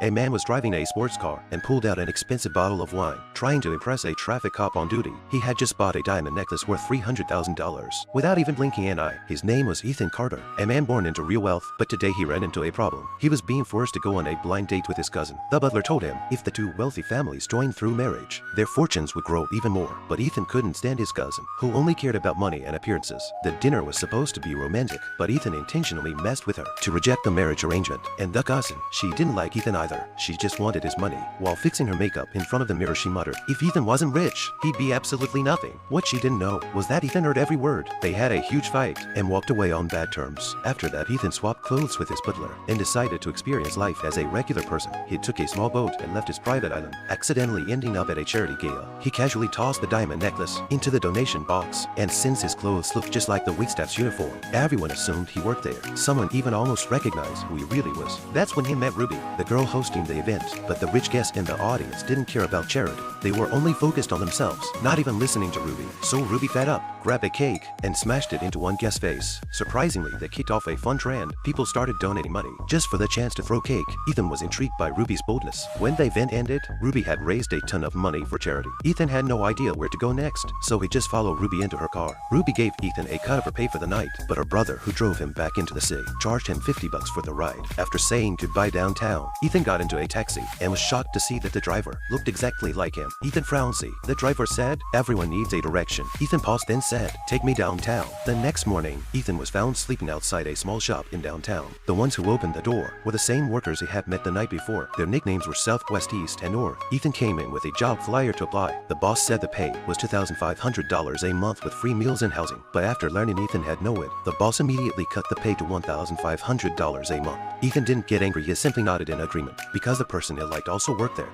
A man was driving a sports car and pulled out an expensive bottle of wine, trying to impress a traffic cop on duty. He had just bought a diamond necklace worth $300,000. Without even blinking an eye, his name was Ethan Carter, a man born into real wealth, but today he ran into a problem. He was being forced to go on a blind date with his cousin. The butler told him if the two wealthy families joined through marriage, their fortunes would grow even more. But Ethan couldn't stand his cousin, who only cared about money and appearances. The dinner was supposed to be romantic, but Ethan intentionally messed with her to reject the marriage arrangement. And the cousin, she didn't like Ethan either. She just wanted his money. While fixing her makeup in front of the mirror, she muttered, if Ethan wasn't rich, he'd be absolutely nothing. What she didn't know was that Ethan heard every word. They had a huge fight and walked away on bad terms. After that, Ethan swapped clothes with his butler and decided to experience life as a regular person. He took a small boat and left his private island, accidentally ending up at a charity gala. He casually tossed the diamond necklace into the donation box, and since his clothes looked just like the waitstaff's uniform, everyone assumed he worked there. Someone even almost recognized who he really was. That's when he met Ruby, the girl hosting the event. But the rich guests in the audience didn't care about charity. They were only focused on themselves, not even listening to Ruby. So Ruby fed up, grabbed a cake, and smashed it into one guest's face. Surprisingly, they kicked off a fun trend. People started donating money just for the chance to throw cake. Ethan was intrigued by Ruby's boldness. When the event ended, Ruby had raised a ton of money for charity. Ethan had no idea where to go next, so he just followed Ruby into her car. Ruby gave Ethan a cut of her pay for the night, but her brother, who drove him back into the city, charged him $50 for the ride. After saying goodbye downtown, Ethan got into a taxi and was shocked to see that the driver looked exactly like him. Ethan frowned. The driver said, everyone needs a direction. Ethan paused, then said, take me downtown. The next morning, Ethan was found sleeping outside a small shop in downtown. The ones who opened the door were the same workers he had met the night before. Their nicknames were South, West, East, and North. Ethan came in with a job flyer to apply. The boss said the pay was $2,500 a month with free meals and housing. But after learning Ethan had no it, the boss immediately cut the pay to $1,500 a month. Ethan didn't get angry, he simply nodded in agreement, because the person he liked also worked there.